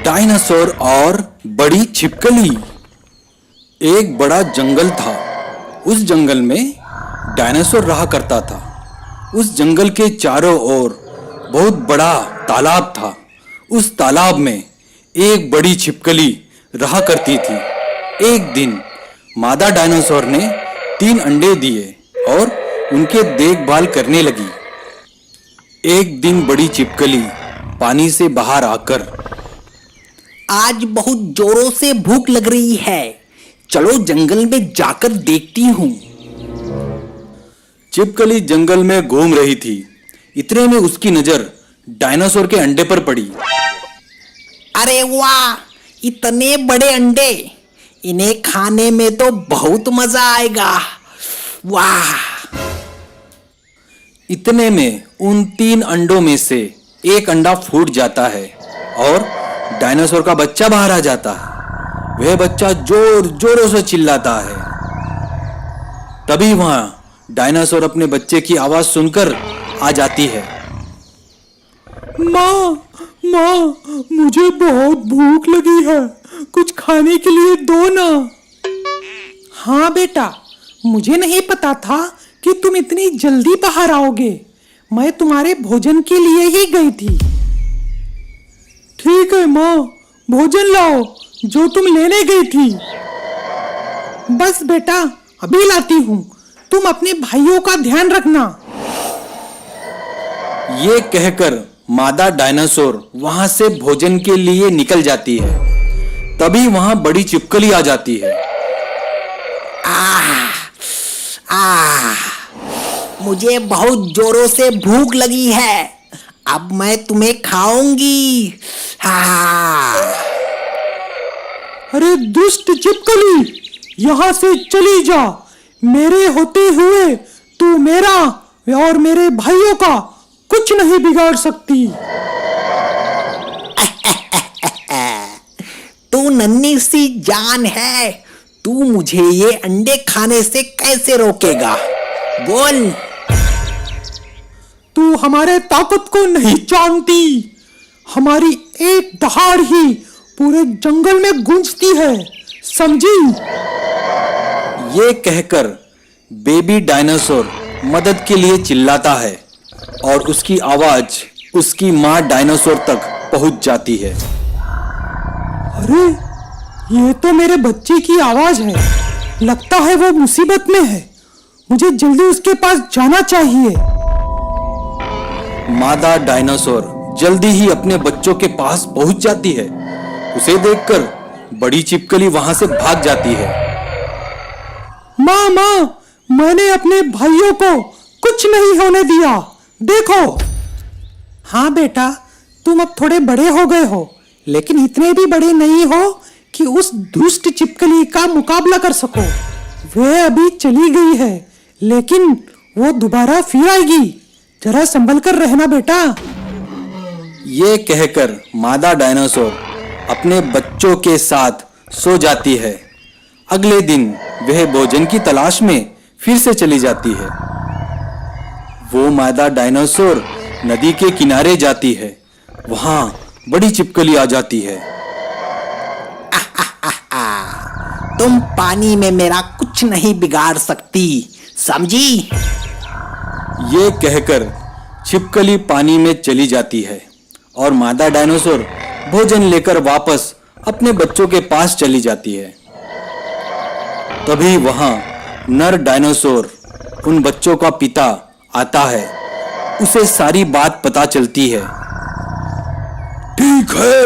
Dinosaur और बड़ी छिपकली। एक बड़ा जंगल था। उस जंगल में डायनासोर रहा करता था। उस जंगल के चारों ओर बहुत बड़ा तालाब था। उस तालाब में एक बड़ी छिपकली रहा करती थी। एक दिन मादा डायनासोर ने 3 अंडे दिए और उनके देखभाल करने लगी। एक दिन बड़ी छिपकली पानी से बाहर आकर, आज बहुत जोरों से भूख लग रही है, चलो जंगल में जाकर देखती हूँ। छिपकली जंगल में घूम रही थी। इतने में उसकी नजर डायनासोर के अंडे पर पड़ी। अरे वाह, इतने बड़े अंडे! इन्हें खाने में तो बहुत मजा आएगा। वाह! इतने में उन 3 अंडों में से एक अंडा फूट जाता है और डायनासोर का बच्चा बाहर आ जाता है। वह बच्चा जोर जोरों से चिल्लाता है। तभी वहां डायनासोर अपने बच्चे की आवाज सुनकर आ जाती है। माँ, मुझे बहुत भूख लगी है, कुछ खाने के लिए दो ना। हाँ बेटा, मुझे नहीं पता था कि तुम इतनी जल्दी बाहर आओगे। मैं तुम्हारे भोजन के लिए ही गई थी। ठीक है माँ, भोजन लाओ जो तुम लेने गई थी। बस बेटा, अभी लाती हूँ। तुम अपने भाइयों का ध्यान रखना। ये कहकर मादा डायनासोर वहां से भोजन के लिए निकल जाती है। तभी वहां बड़ी छिपकली आ जाती है। मुझे बहुत जोरों से भूख लगी है, अब मैं तुम्हें खाऊंगी। अरे दुष्ट छिपकली, यहाँ से चली जा। मेरे होते हुए तू मेरा और मेरे भाइयों का कुछ नहीं बिगाड़ सकती। तू नन्ही सी जान है, तू मुझे ये अंडे खाने से कैसे रोकेगा? बोल। तू हमारे ताकत को नहीं जानती। हमारी एक दहाड़ ही पूरे जंगल में गूंजती है, समझी? ये कहकर बेबी डायनासोर मदद के लिए चिल्लाता है और उसकी आवाज उसकी माँ डायनासोर तक पहुंच जाती है। अरे, ये तो मेरे बच्चे की आवाज है। लगता है वो मुसीबत में है। मुझे जल्दी उसके पास जाना चाहिए। मादा डायनासोर जल्दी ही अपने बच्चों के पास पहुंच जाती है। उसे देखकर बड़ी छिपकली वहां से भाग जाती है। माँ, मैंने अपने भाइयों को कुछ नहीं होने दिया, देखो। हाँ बेटा, तुम अब थोड़े बड़े हो गए हो, लेकिन इतने भी बड़े नहीं हो कि उस दुष्ट छिपकली का मुकाबला कर सको। वह अभी चली गई है, लेकिन वो दोबारा फिर आएगी। जरा संभल कर रहना बेटा। ये कहकर मादा डायनासोर अपने बच्चों के साथ सो जाती है। अगले दिन वह भोजन की तलाश में फिर से चली जाती है। वो मादा डायनासोर नदी के किनारे जाती है। वहां बड़ी छिपकली आ जाती है। तुम पानी में मेरा कुछ नहीं बिगाड़ सकती, समझी? ये कहकर छिपकली पानी में चली जाती है और मादा डायनासोर भोजन लेकर वापस अपने बच्चों के पास चली जाती है। तभी वहां नर डायनासोर, उन बच्चों का पिता, आता है। उसे सारी बात पता चलती है। ठीक है,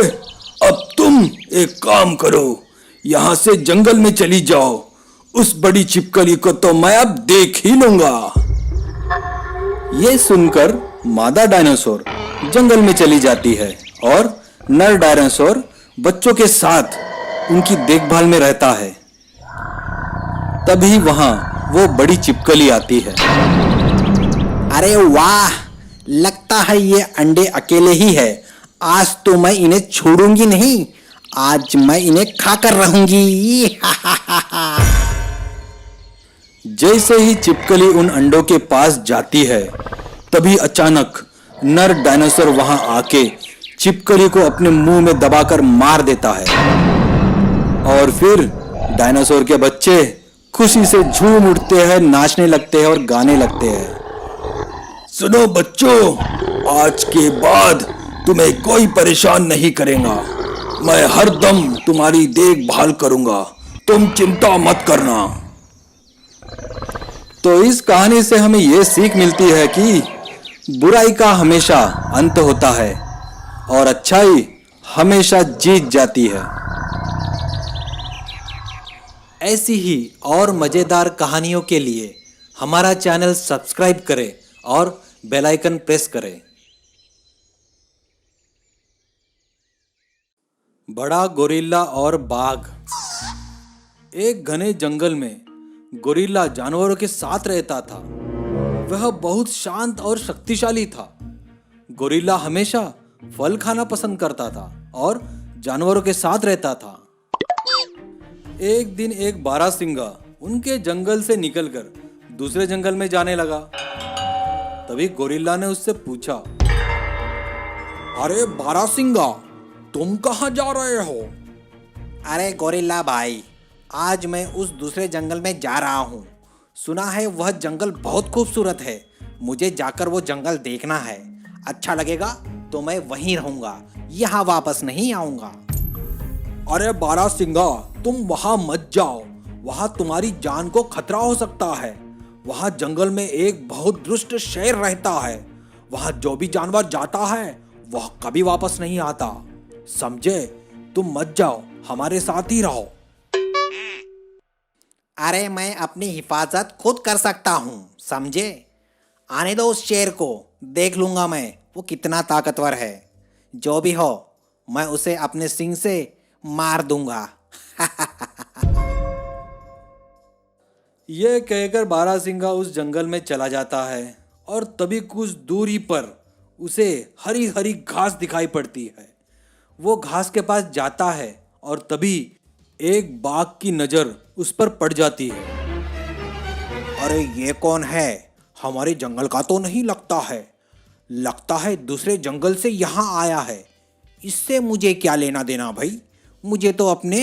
अब तुम एक काम करो, यहां से जंगल में चली जाओ। उस बड़ी छिपकली को तो मैं अब देख ही लूंगा। ये सुनकर मादा डायनासोर जंगल में चली जाती है और नर डायनासोर बच्चों के साथ उनकी देखभाल में रहता है। तभी वहां वो बड़ी छिपकली आती है। अरे वाह, लगता है ये अंडे अकेले ही है। आज तो मैं इन्हें छोड़ूंगी नहीं, आज मैं इन्हें खाकर रहूंगी। जैसे ही छिपकली उन अंडों के पास जाती है, तभी अचानक नर डायनासोर वहां आके छिपकली को अपने मुंह में दबाकर मार देता है और फिर डायनासोर के बच्चे खुशी से झूम उठते हैं, नाचने लगते हैं और गाने लगते हैं। सुनो बच्चों, आज के बाद तुम्हें कोई परेशान नहीं करेगा। मैं हर दम तुम्हारी देखभाल करूंगा, तुम चिंता मत करना। तो इस कहानी से हमें यह सीख मिलती है कि बुराई का हमेशा अंत होता है और अच्छाई हमेशा जीत जाती है। ऐसी ही और मजेदार कहानियों के लिए हमारा चैनल सब्सक्राइब करें और बेल आइकन प्रेस करें। बड़ा गोरिल्ला और बाघ। एक घने जंगल में गोरिल्ला जानवरों के साथ रहता था। वह बहुत शांत और शक्तिशाली था। गोरिल्ला हमेशा फल खाना पसंद करता था और जानवरों के साथ रहता था। एक दिन एक बारहसिंगा उनके जंगल से निकलकर दूसरे जंगल में जाने लगा। तभी गोरिल्ला ने उससे पूछा, अरे बारहसिंगा, तुम कहाँ जा रहे हो? अरे गोरिल्ला भाई, आज मैं उस दूसरे जंगल में जा रहा हूँ। सुना है वह जंगल बहुत खूबसूरत है। मुझे जाकर वो जंगल देखना है। अच्छा लगेगा तो मैं वहीं रहूंगा, यहाँ वापस नहीं आऊंगा। अरे बारहसिंगा, तुम वहां मत जाओ। वहां तुम्हारी जान को खतरा हो सकता है। वहां जंगल में एक बहुत दुष्ट शेर रहता है। वहां जो भी जानवर जाता है वह कभी वापस नहीं आता। समझे? तुम मत जाओ, हमारे साथ ही रहो। अरे मैं अपनी हिफाजत खुद कर सकता हूँ, समझे? आने दो उस शेर को, देख लूंगा मैं वो कितना ताकतवर है। जो भी हो, मैं उसे अपने सींग से मार दूंगा। यह कहकर बारहसिंगा उस जंगल में चला जाता है और तभी कुछ दूरी पर उसे हरी हरी घास दिखाई पड़ती है। वो घास के पास जाता है और तभी एक बाघ की नजर उस पर पड़ जाती है। अरे ये कौन है? हमारे जंगल का तो नहीं लगता है दूसरे जंगल से यहाँ आया है। इससे मुझे क्या लेना देना भाई? मुझे तो अपने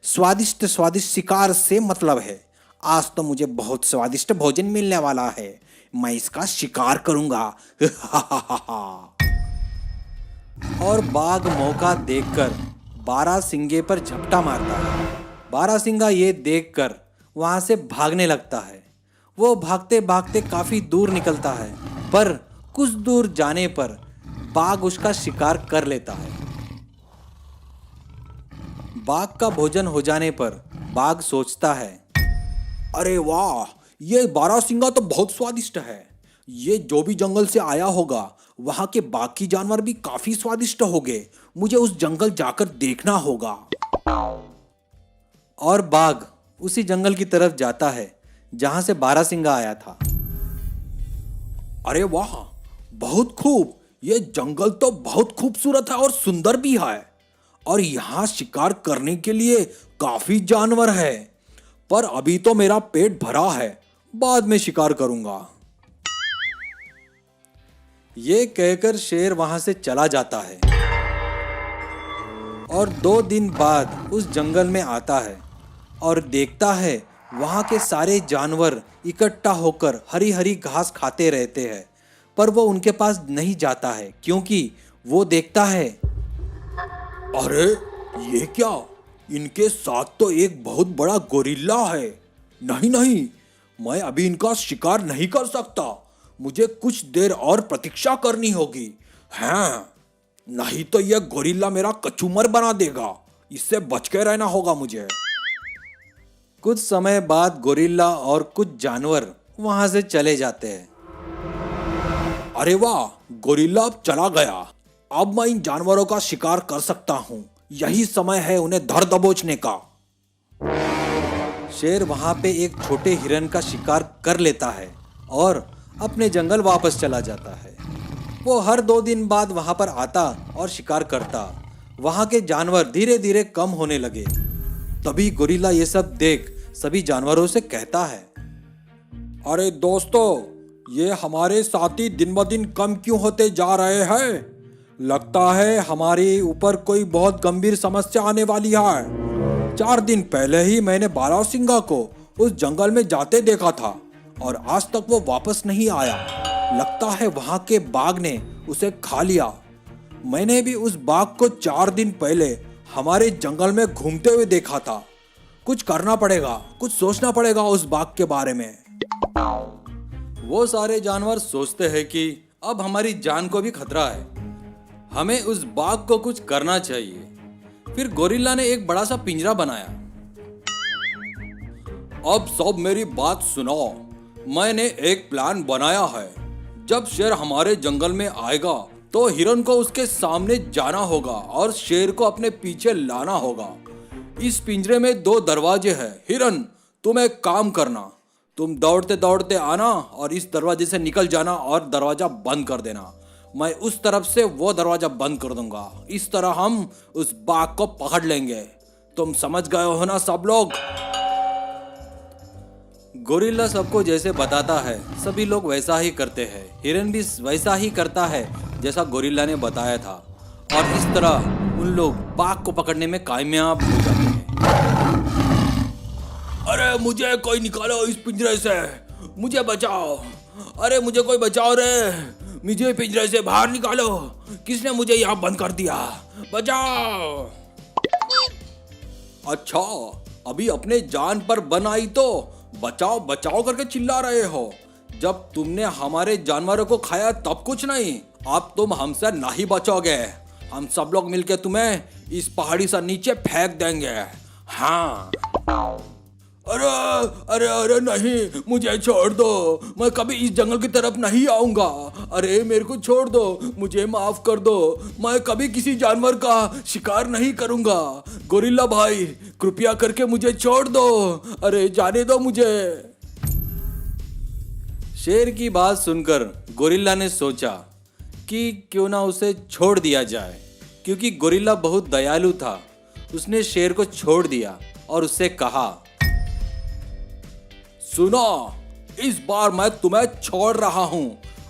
स्वादिष्ट स्वादिष्ट शिकार से मतलब है। आज तो मुझे बहुत स्वादिष्ट भोजन मिलने वाला है। मैं इसका शिकार करूंगा। और बाघ मौका देखकर बारहसिंगे पर झपटा मारता है। बारहसिंगा ये देखकर वहां से भागने लगता है। वो भागते भागते काफी दूर निकलता है, पर कुछ दूर जाने पर बाघ उसका शिकार कर लेता है। बाघ का भोजन हो जाने पर बाघ सोचता है, अरे वाह, ये बारहसिंगा तो बहुत स्वादिष्ट है। ये जो भी जंगल से आया होगा वहां के बाकी जानवर भी काफी स्वादिष्ट होंगे। मुझे उस जंगल जाकर देखना होगा। और बाघ उसी जंगल की तरफ जाता है जहां से बारहसिंगा आया था। अरे वाह, बहुत खूब। ये जंगल तो बहुत खूबसूरत है और सुंदर भी है। और यहाँ शिकार करने के लिए काफी जानवर है। पर अभी तो मेरा पेट भरा है, बाद में शिकार करूंगा। ये कहकर शेर वहां से चला जाता है और 2 दिन बाद उस जंगल में आता है और देखता है वहां के सारे जानवर इकट्ठा होकर हरी हरी घास खाते रहते हैं। पर वो उनके पास नहीं जाता है क्योंकि वो देखता है, अरे ये क्या? इनके साथ तो एक बहुत बड़ा गोरिल्ला है। नहीं, मैं अभी इनका शिकार नहीं कर सकता। मुझे कुछ देर और प्रतीक्षा करनी होगी। हाँ, नहीं तो यह गोरिल्ला मेरा कचूमर बना देगा। इससे बच के रहना होगा मुझे। कुछ समय बाद गोरिल्ला और कुछ जानवर वहां से चले जाते हैं। अरे वाह, गोरिल्ला अब चला गया। अब मैं इन जानवरों का शिकार कर सकता हूँ। यही समय है उन्हें धर दबोचने का। शेर वहां पे एक छोटे हिरन का शिकार कर लेता है और अपने जंगल वापस चला जाता है। वो हर 2 दिन बाद वहां पर आता और शिकार करता। वहां के जानवर धीरे धीरे कम होने लगे। तभी गोरिल्ला ये सब देख सभी जानवरों से कहता है, अरे दोस्तों, ये हमारे साथी दिन ब दिन कम क्यों होते जा रहे हैं? लगता है हमारे ऊपर कोई बहुत गंभीर समस्या आने वाली है। 4 दिन पहले ही मैंने बारहसिंगा को उस जंगल में जाते देखा था और आज तक वो वापस नहीं आया। लगता है वहां के बाघ ने उसे खा लिया। मैंने भी उस बाघ को 4 दिन पहले हमारे जंगल में घूमते हुए देखा था। कुछ करना पड़ेगा, कुछ सोचना पड़ेगा उस बाघ के बारे में। वो सारे जानवर सोचते हैं कि अब हमारी जान को भी खतरा है, हमें उस बाघ को कुछ करना चाहिए। फिर गोरिल्ला ने एक बड़ा सा पिंजरा बनाया। अब सब मेरी बात सुनो, मैंने एक प्लान बनाया है। जब शेर हमारे जंगल में आएगा तो हिरन को उसके सामने जाना होगा और शेर को अपने पीछे लाना होगा। इस पिंजरे में 2 दरवाजे हैं। हिरन, तुम एक काम करना, तुम दौड़ते दौड़ते आना और इस दरवाजे से निकल जाना और दरवाजा बंद कर देना। मैं उस तरफ से वो दरवाजा बंद कर दूंगा। इस तरह हम उस बाघ को पकड़ लेंगे। तुम समझ गए हो ना सब लोग? गोरिल्ला सबको जैसे बताता है सभी लोग वैसा ही करते हैं। हिरन भी वैसा ही करता है जैसा गोरिल्ला ने बताया था और इस तरह उन लोग बाघ को पकड़ने में कामयाब हो जाते हैं। अरे मुझे कोई निकालो इस पिंजरे से, मुझे बचाओ। अरे मुझे कोई बचाओ रे, मुझे पिंजरे से बाहर निकालो। किसने मुझे यहाँ बंद कर दिया? बचाओ। अच्छा, अभी अपने जान पर बनाई तो बचाओ बचाओ करके चिल्ला रहे हो। जब तुमने हमारे जानवरों को खाया तब कुछ नहीं, अब तुम हमसे नहीं बचोगे। हम सब लोग मिलके तुम्हें इस पहाड़ी से नीचे फेंक देंगे। हाँ। अरे अरे अरे नहीं, मुझे छोड़ दो, मैं कभी इस जंगल की तरफ नहीं आऊंगा। अरे मेरे को छोड़ दो, मुझे माफ कर दो, मैं कभी किसी जानवर का शिकार नहीं करूंगा। गोरिल्ला भाई, कृपया करके मुझे छोड़ दो। अरे जाने दो मुझे। शेर की बात सुनकर गोरिल्ला ने सोचा कि क्यों ना उसे छोड़ दिया जाए, क्योंकि गोरिल्ला बहुत दयालु था। उसने शेर को छोड़ दिया और उससे कहा, सुनो, इस बार मैं तुम्हें छोड़ रहा हूं।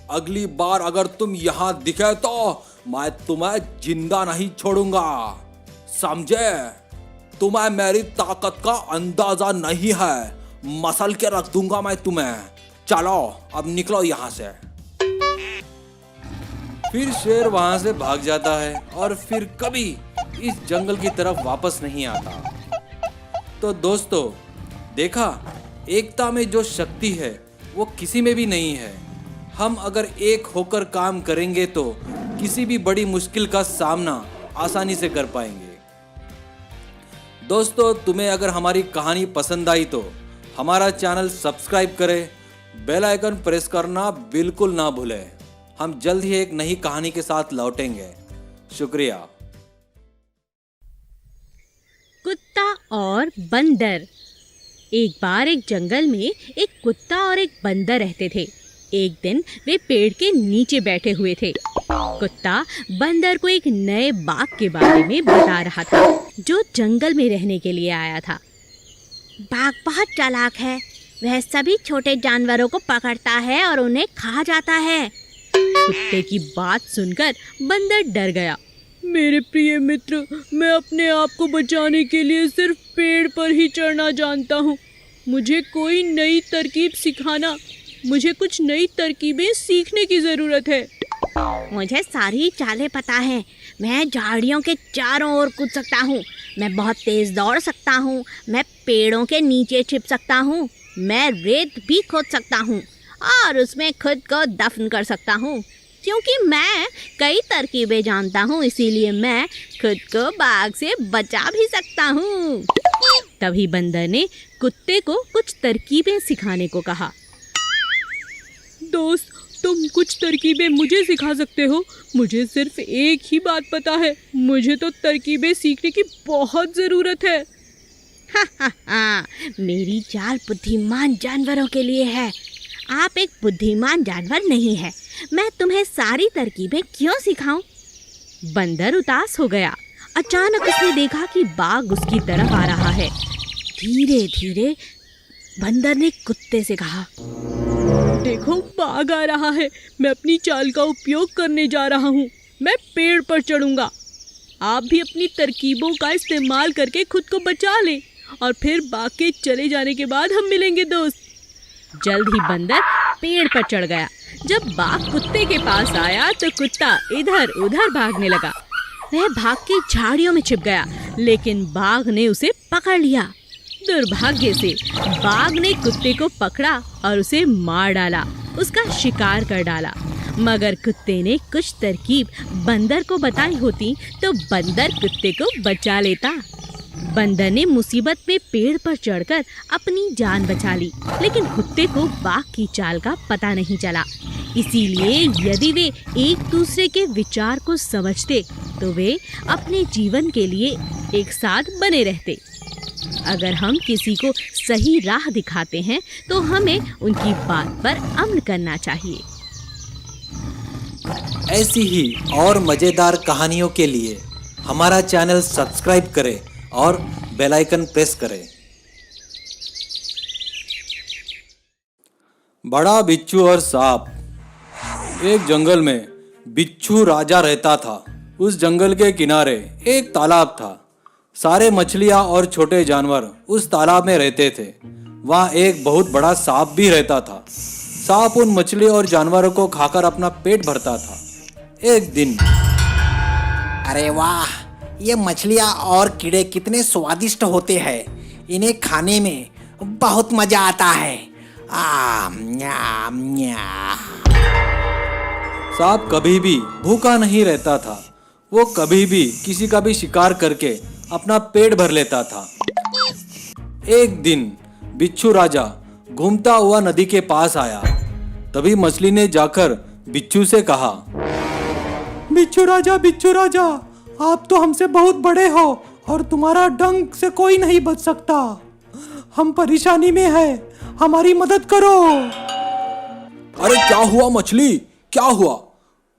अगली बार अगर तुम यहां दिखे तो मैं तुम्हें जिंदा नहीं छोड़ूंगा, समझे? तुम्हें मेरी ताकत का अंदाजा नहीं है, मसल के रख दूंगा मैं तुम्हें। चलो अब निकलो यहां से। फिर शेर वहां से भाग जाता है और फिर कभी इस जंगल की तरफ वापस नहीं आता। तो दोस्तों, देखा, एकता में जो शक्ति है वो किसी में भी नहीं है। हम अगर एक होकर काम करेंगे तो किसी भी बड़ी मुश्किल का सामना आसानी से कर पाएंगे। दोस्तों, तुम्हें अगर हमारी कहानी पसंद आई तो हमारा चैनल सब्सक्राइब करें, बेल आइकन प्रेस करना बिल्कुल ना भूलें। हम जल्द ही एक नई कहानी के साथ लौटेंगे। शुक्रिया। कुत्ता और बंदर। एक बार एक जंगल में एक कुत्ता और एक बंदर रहते थे। एक दिन वे पेड़ के नीचे बैठे हुए थे। कुत्ता बंदर को एक नए बाघ के बारे में बता रहा था जो जंगल में रहने के लिए आया था। बाघ बहुत चालाक है, वह सभी छोटे जानवरों को पकड़ता है और उन्हें खा जाता है। कुत्ते की बात सुनकर बंदर डर गया। मेरे प्रिय मित्र, मैं अपने आप को बचाने के लिए सिर्फ पेड़ पर ही चढ़ना जानता हूँ। मुझे कोई नई तरकीब सिखाना, मुझे कुछ नई तरकीबें सीखने की ज़रूरत है। मुझे सारी चालें पता हैं। मैं झाड़ियों के चारों ओर कूद सकता हूँ, मैं बहुत तेज़ दौड़ सकता हूँ, मैं पेड़ों के नीचे छिप सकता हूँ, मैं रेत भी खोद सकता हूँ और उसमें खुद को दफन कर सकता हूँ। क्योंकि मैं कई तरकीबें जानता हूँ, इसीलिए मैं खुद को बाघ से बचा भी सकता हूँ। तभी बंदर ने कुत्ते को कुछ तरकीबें सिखाने को कहा। दोस्त, तुम कुछ तरकीबें मुझे सिखा सकते हो? मुझे सिर्फ एक ही बात पता है, मुझे तो तरकीबें सीखने की बहुत ज़रूरत है। मेरी चाल बुद्धिमान जानवरों के लिए है। आप एक बुद्धिमान जानवर नहीं है, मैं तुम्हें सारी तरकीबें क्यों सिखाऊं? बंदर उदास हो गया। अचानक उसने देखा कि बाघ उसकी तरफ आ रहा है। धीरे धीरे बंदर ने कुत्ते से कहा, देखो, बाघ आ रहा है, मैं अपनी चाल का उपयोग करने जा रहा हूँ। मैं पेड़ पर चढ़ूंगा। आप भी अपनी तरकीबों का इस्तेमाल करके खुद को बचा लें और फिर बाघ के चले जाने के बाद हम मिलेंगे दोस्त। जल्द ही बंदर पेड़ पर चढ़ गया। जब बाघ कुत्ते के पास आया तो कुत्ता इधर उधर भागने लगा। वह भाग के झाड़ियों में छिप गया, लेकिन बाघ ने उसे पकड़ लिया। दुर्भाग्य से बाघ ने कुत्ते को पकड़ा और उसे मार डाला, उसका शिकार कर डाला। मगर कुत्ते ने कुछ तरकीब बंदर को बताई होती तो बंदर कुत्ते को बचा लेता। बंदर ने मुसीबत में पेड़ पर चढ़कर अपनी जान बचा ली, लेकिन कुत्ते को बाघ की चाल का पता नहीं चला। इसीलिए यदि वे एक दूसरे के विचार को समझते तो वे अपने जीवन के लिए एक साथ बने रहते। अगर हम किसी को सही राह दिखाते हैं तो हमें उनकी बात पर अमल करना चाहिए। ऐसी ही और मज़ेदार कहानियों के लिए हमारा चैनल सब्सक्राइब करें और बेल आइकन प्रेस करें। बड़ा बिच्छू और सांप। एक जंगल में बिच्छू राजा रहता था। उस जंगल के किनारे एक तालाब था। सारे मछलियाँ और छोटे जानवर उस तालाब में रहते थे। वहाँ एक बहुत बड़ा सांप भी रहता था। सांप उन मछली और जानवरों को खाकर अपना पेट भरता था। एक दिन, अरे वाह, ये मछलियाँ और कीड़े कितने स्वादिष्ट होते हैं। इन्हें खाने में बहुत मजा आता है। न्याम न्याम। सांप कभी भी भूखा नहीं रहता था। वो कभी भी किसी का भी शिकार करके अपना पेट भर लेता था। एक दिन बिच्छू राजा घूमता हुआ नदी के पास आया। तभी मछली ने जाकर बिच्छू से कहा, बिच्छू राजा, आप तो हमसे बहुत बड़े हो और तुम्हारा डंक से कोई नहीं बच सकता। हम परेशानी में हैं, हमारी मदद करो। अरे क्या हुआ मछली, क्या हुआ?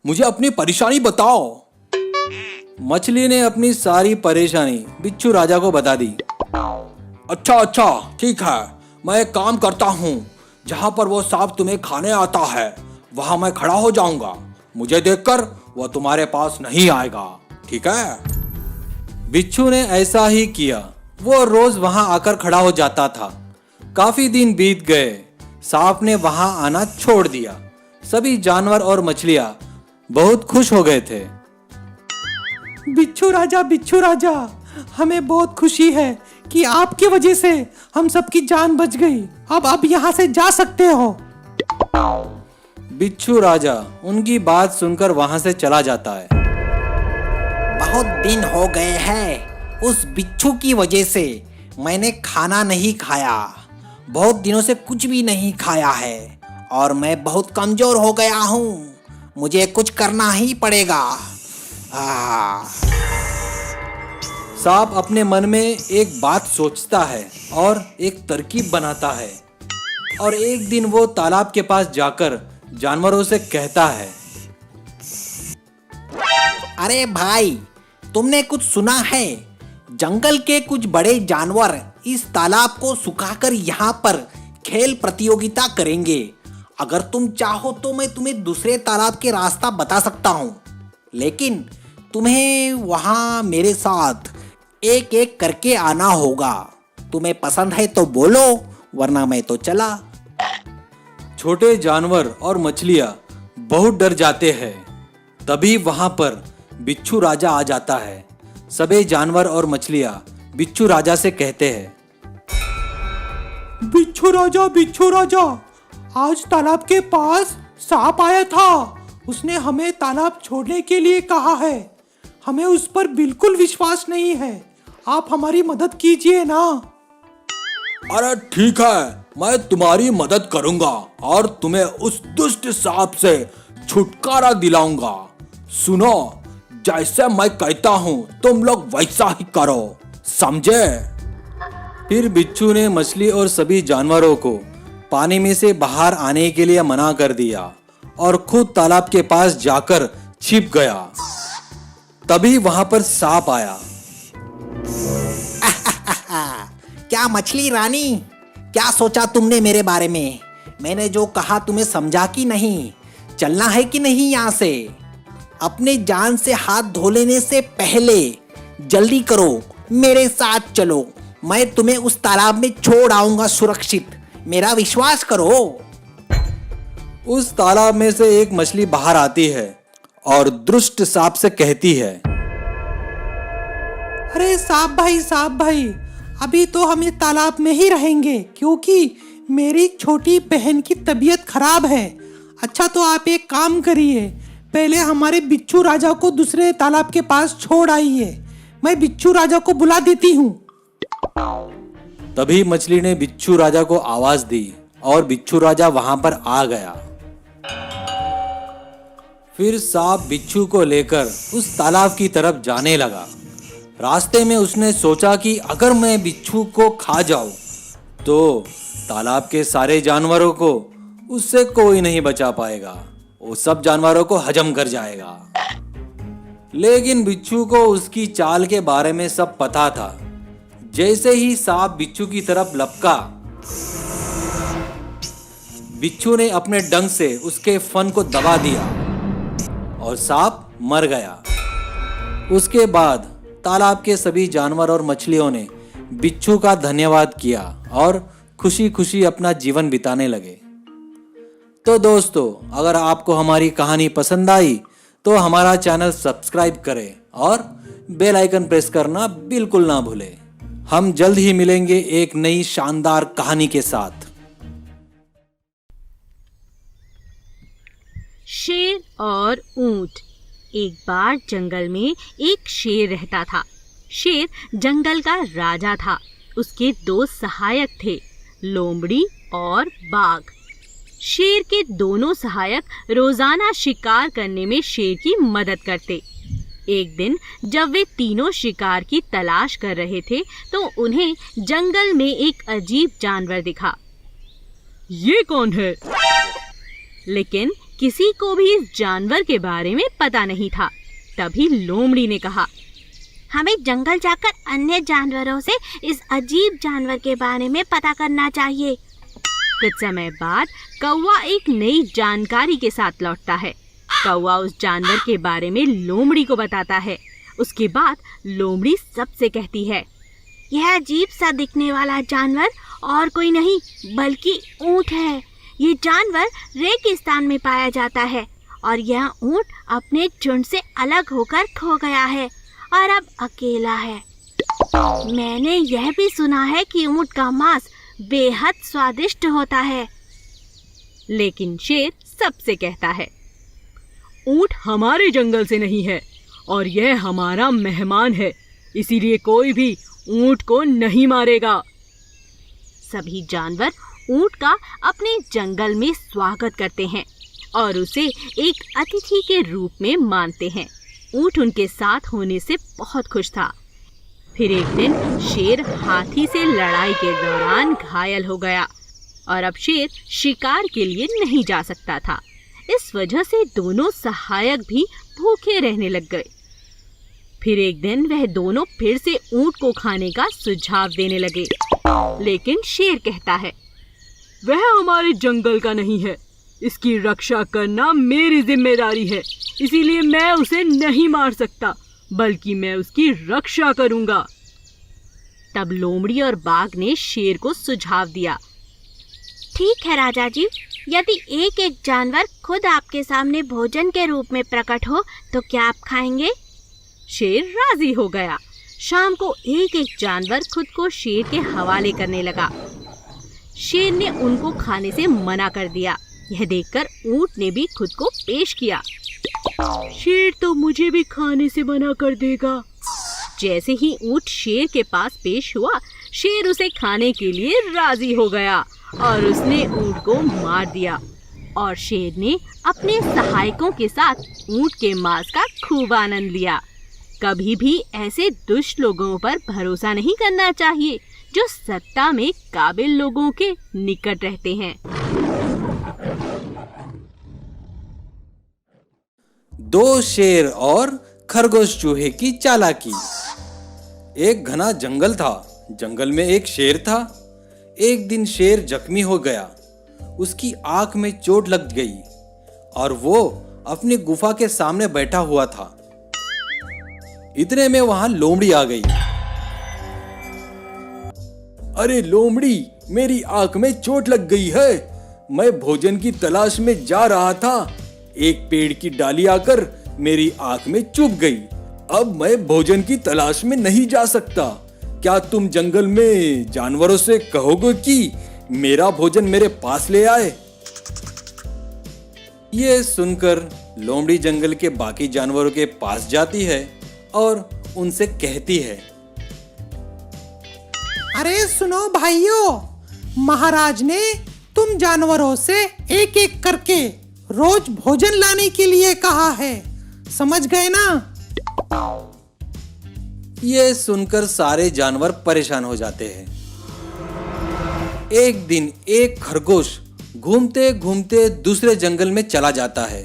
मुझे अपनी परेशानी बताओ। मछली ने अपनी सारी परेशानी बिच्छू राजा को बता दी। अच्छा, ठीक है, मैं एक काम करता हूँ। जहाँ पर वो सांप तुम्हें खाने आता है वहाँ मैं खड़ा हो जाऊंगा। मुझे देखकर वो तुम्हारे पास नहीं आएगा, ठीक है? बिच्छू ने ऐसा ही किया। वो रोज वहाँ आकर खड़ा हो जाता था। काफी दिन बीत गए। सांप ने वहाँ आना छोड़ दिया। सभी जानवर और मछलियाँ बहुत खुश हो गए थे। बिच्छू राजा, हमें बहुत खुशी है कि आपकी वजह से हम सबकी जान बच गई। अब आप यहाँ से जा सकते हो। बिच्छू राजा उनकी बात सुनकर वहां से चला जाता है। बहुत दिन हो गए हैं। उस बिच्छू की वजह से मैंने खाना नहीं खाया। बहुत दिनों से कुछ भी नहीं खाया है और मैं बहुत कमजोर हो गया हूँ। मुझे कुछ करना ही पड़ेगा। सांप अपने मन में एक बात सोचता है और एक तरकीब बनाता है। और एक दिन वो तालाब के पास जाकर जानवरों से कहता है, अरे भाई, तुमने कुछ सुना है? जंगल के कुछ बड़े जानवर इस तालाब को सुखाकर यहाँ पर खेल प्रतियोगिता करेंगे। अगर तुम चाहो तो मैं तुम्हें दूसरे तालाब के रास्ता बता सकता हूँ, लेकिन तुम्हें वहाँ मेरे साथ एक एक करके आना होगा। तुम्हें पसंद है तो बोलो, वरना मैं तो चला। छोटे जानवर और मछलियाँ बहुत डर जाते हैं। तभी वहां पर बिच्छू राजा आ जाता है। सभी जानवर और मछलियाँ बिच्छू राजा से कहते हैं, बिच्छू राजा, आज तालाब के पास सांप आया था। उसने हमें तालाब छोड़ने के लिए कहा है। हमें उस पर बिल्कुल विश्वास नहीं है। आप हमारी मदद कीजिए ना। अरे ठीक है, मैं तुम्हारी मदद करूंगा और तुम्हें उस दुष्ट सांप से छुटकारा दिलाऊंगा। सुनो, जैसे मैं कहता हूँ तुम लोग वैसा ही करो, समझे? फिर बिच्छू ने मछली और सभी जानवरों को पानी में से बाहर आने के लिए मना कर दिया और खुद तालाब के पास जाकर छिप गया। तभी वहां पर सांप आया। क्या मछली रानी, क्या सोचा तुमने मेरे बारे में? मैंने जो कहा तुम्हें समझा कि नहीं? चलना है कि नहीं यहाँ से? अपने जान से हाथ धो लेने से पहले जल्दी करो, मेरे साथ चलो। मैं तुम्हें उस तालाब में छोड़ आऊंगा सुरक्षित, मेरा विश्वास करो। उस तालाब में से एक मछली बाहर आती है और दुष्ट सांप से कहती है, अरे सांप भाई, अभी तो हम इस तालाब में ही रहेंगे क्योंकि मेरी छोटी बहन की तबीयत खराब है। अच्छा तो आप एक काम करिए, पहले हमारे बिच्छू राजा को दूसरे तालाब के पास छोड़ आइए, मैं बिच्छू राजा को बुला देती हूँ। तभी मछली ने बिच्छू राजा को आवाज दी और बिच्छू राजा वहां पर आ गया। फिर सांप बिच्छू को लेकर उस तालाब की तरफ जाने लगा। रास्ते में उसने सोचा कि अगर मैं बिच्छू को खा जाऊं तो तालाब के सारे जानवरों को उससे कोई नहीं बचा पाएगा, वो सब जानवरों को हजम कर जाएगा। लेकिन बिच्छू को उसकी चाल के बारे में सब पता था। जैसे ही सांप बिच्छू की तरफ लपका, बिच्छू ने अपने डंक से उसके फन को दबा दिया और सांप मर गया। उसके बाद तालाब के सभी जानवर और मछलियों ने बिच्छू का धन्यवाद किया और खुशी खुशी अपना जीवन बिताने लगे। तो दोस्तों, अगर आपको हमारी कहानी पसंद आई तो हमारा चैनल सब्सक्राइब करें और बेल आइकन प्रेस करना बिल्कुल ना भूलें। हम जल्द ही मिलेंगे एक नई शानदार कहानी के साथ। शेर और ऊंट। एक बार जंगल में एक शेर रहता था। शेर जंगल का राजा था। उसके 2 सहायक थे, लोमड़ी और बाघ। शेर के दोनों सहायक रोजाना शिकार करने में शेर की मदद करते। एक दिन जब वे तीनों शिकार की तलाश कर रहे थे तो उन्हें जंगल में एक अजीब जानवर दिखा। ये कौन है? लेकिन किसी को भी इस जानवर के बारे में पता नहीं था। तभी लोमड़ी ने कहा, हमें जंगल जाकर अन्य जानवरों से इस अजीब जानवर के बारे में पता करना चाहिए। कुछ समय बाद कौवा एक नई जानकारी के साथ लौटता है। कौवा उस जानवर के बारे में लोमड़ी को बताता है। उसके बाद लोमड़ी सबसे कहती है, यह अजीब सा दिखने वाला जानवर और कोई नहीं बल्कि ऊंट है। ये जानवर रेगिस्तान में पाया जाता है और यह ऊंट अपने झुंड से अलग होकर खो गया है और अब अकेला है। मैंने यह भी सुना है कि ऊंट का मांस बेहद स्वादिष्ट होता है। लेकिन शेर सबसे कहता है, ऊंट हमारे जंगल से नहीं है और यह हमारा मेहमान है, इसीलिए कोई भी ऊंट को नहीं मारेगा। सभी जानवर ऊंट का अपने जंगल में स्वागत करते हैं और उसे एक अतिथि के रूप में मानते हैं। ऊंट उनके साथ होने से बहुत खुश था। फिर एक दिन शेर हाथी से लड़ाई के दौरान घायल हो गया और अब शेर शिकार के लिए नहीं जा सकता था। इस वजह से दोनों सहायक भी भूखे रहने लग गए। फिर एक दिन वह दोनों फिर से ऊंट को खाने का सुझाव देने लगे। लेकिन शेर कहता है, वह हमारे जंगल का नहीं है, इसकी रक्षा करना मेरी जिम्मेदारी है, इसीलिए मैं उसे नहीं मार सकता, बल्कि मैं उसकी रक्षा करूंगा। तब लोमड़ी और बाघ ने शेर को सुझाव दिया, ठीक है राजा जी, यदि एक एक जानवर खुद आपके सामने भोजन के रूप में प्रकट हो तो क्या आप खाएंगे? शेर राजी हो गया। शाम को एक एक जानवर खुद को शेर के हवाले करने लगा। शेर ने उनको खाने से मना कर दिया। यह देखकर ऊंट ने भी खुद को पेश किया। शेर तो मुझे भी खाने से मना कर देगा। जैसे ही ऊंट शेर के पास पेश हुआ, शेर उसे खाने के लिए राजी हो गया और उसने ऊंट को मार दिया और शेर ने अपने सहायकों के साथ ऊंट के मांस का खूब आनंद लिया। कभी भी ऐसे दुष्ट लोगों पर भरोसा नहीं करना चाहिए जो सत्ता में काबिल लोगों के निकट रहते हैं। 2 शेर और खरगोश चूहे की चालाकी। एक घना जंगल था। जंगल में एक शेर था। एक दिन शेर जख्मी हो गया। उसकी आंख में चोट लग गई और वो अपनी गुफा के सामने बैठा हुआ था। इतने में वहां लोमड़ी आ गई। अरे लोमड़ी, मेरी आंख में चोट लग गई है। मैं भोजन की तलाश में जा रहा था। एक पेड़ की डाली आकर मेरी आंख में चुभ गई। अब मैं भोजन की तलाश में नहीं जा सकता। क्या तुम जंगल में जानवरों से कहोगे कि मेरा भोजन मेरे पास ले आए? ये सुनकर लोमड़ी जंगल के बाकी जानवरों के पास जाती है और उनसे कहती है, अरे सुनो भाइयों, महाराज ने तुम जानवरों से एक एक करके रोज भोजन लाने के लिए कहा है, समझ गए ना? ये सुनकर सारे जानवर परेशान हो जाते हैं। एक दिन एक खरगोश घूमते घूमते दूसरे जंगल में चला जाता है।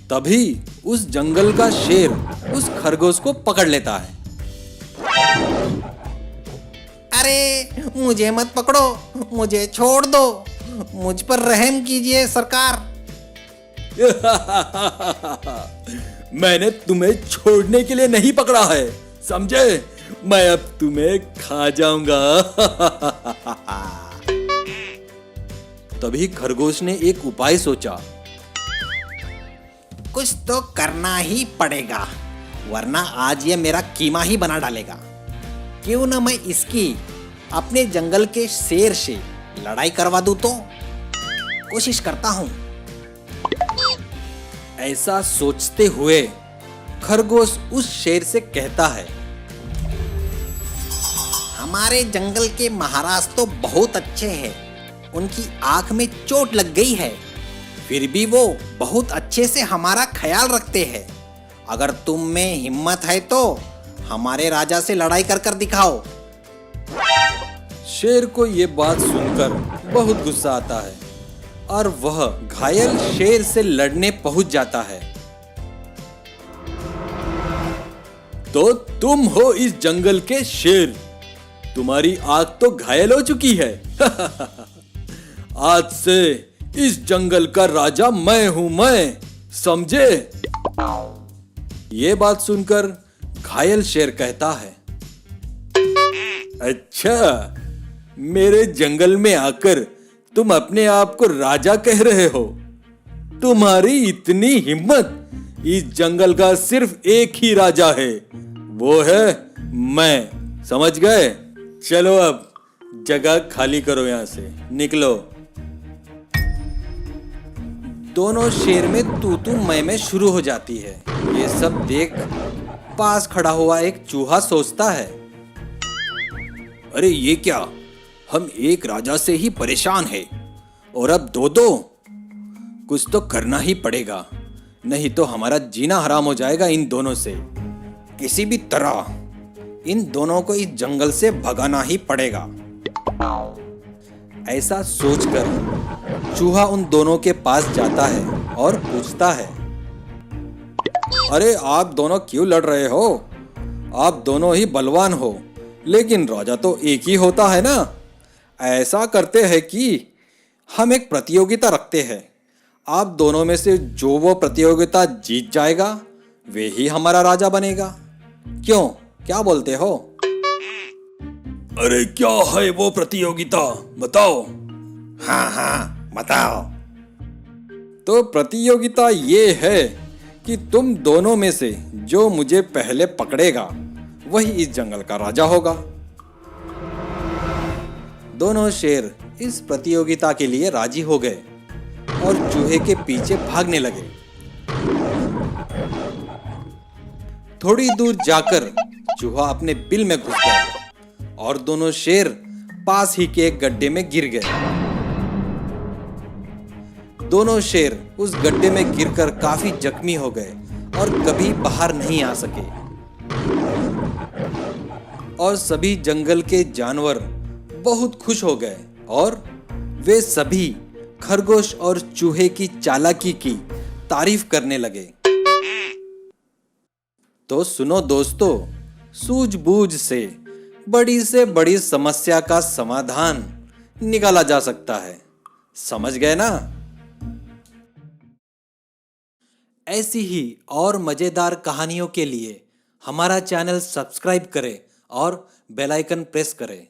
तभी उस जंगल का शेर उस खरगोश को पकड़ लेता है। अरे मुझे मत पकड़ो, मुझे छोड़ दो, मुझ पर रहम कीजिए सरकार। मैंने तुम्हें छोड़ने के लिए नहीं पकड़ा है, समझे? मैं अब तुम्हें खा जाऊंगा। तभी खरगोश ने एक उपाय सोचा। कुछ तो करना ही पड़ेगा, वरना आज ये मेरा कीमा ही बना डालेगा। क्यों ना मैं इसकी अपने जंगल के शेर से लड़ाई करवा दूं तो? कोशिश करता हूं। ऐसा सोचते हुए खरगोश उस शेर से कहता है, हमारे जंगल के महाराज तो बहुत अच्छे हैं। उनकी आंख में चोट लग गई है, फिर भी वो बहुत अच्छे से हमारा ख्याल रखते हैं। अगर तुम में हिम्मत है तो हमारे राजा से लड़ाई कर कर दिखाओ। शेर को ये बात सुनकर बहुत गुस्सा आता है और वह घायल शेर से लड़ने पहुंच जाता है। तो तुम हो इस जंगल के शेर, तुम्हारी आंख तो घायल हो चुकी है। आज से इस जंगल का राजा मैं हूं, मैं, समझे? ये बात सुनकर घायल शेर कहता है, अच्छा, मेरे जंगल में आकर तुम अपने आप को राजा कह रहे हो? तुम्हारी इतनी हिम्मत? इस जंगल का सिर्फ एक ही राजा है, वो है मैं, समझ गए? चलो अब जगह खाली करो, यहां से निकलो। दोनों शेर में तू तू मैं शुरू हो जाती है। ये सब देख पास खड़ा हुआ एक चूहा सोचता है, अरे ये क्या, हम एक राजा से ही परेशान हैं और अब दो दो? कुछ तो करना ही पड़ेगा, नहीं तो हमारा जीना हराम हो जाएगा इन दोनों से। किसी भी तरह इन दोनों को इस जंगल से भगाना ही पड़ेगा। ऐसा सोचकर चूहा उन दोनों के पास जाता है और पूछता है, अरे आप दोनों क्यों लड़ रहे हो? आप दोनों ही बलवान हो, लेकिन राजा तो एक ही होता है ना। ऐसा करते हैं कि हम एक प्रतियोगिता रखते हैं। आप दोनों में से जो वो प्रतियोगिता जीत जाएगा वे ही हमारा राजा बनेगा। क्यों, क्या बोलते हो? अरे क्या है वो प्रतियोगिता, बताओ। हाँ हाँ बताओ। तो प्रतियोगिता ये है कि तुम दोनों में से जो मुझे पहले पकड़ेगा वही इस जंगल का राजा होगा। दोनों शेर इस प्रतियोगिता के लिए राजी हो गए और चूहे के पीछे भागने लगे। थोड़ी दूर जाकर चूहा अपने बिल में घुस गया और दोनों शेर पास ही के एक गड्ढे में गिर गए। दोनों शेर उस गड्ढे में गिरकर काफी जख्मी हो गए और कभी बाहर नहीं आ सके। और सभी जंगल के जानवर बहुत खुश हो गए और वे सभी खरगोश और चूहे की चालाकी की तारीफ करने लगे। तो सुनो दोस्तों, सूझबूझ से बड़ी समस्या का समाधान निकाला जा सकता है, समझ गए ना? ऐसी ही और मज़ेदार कहानियों के लिए हमारा चैनल सब्सक्राइब करें और बेल आइकन प्रेस करें।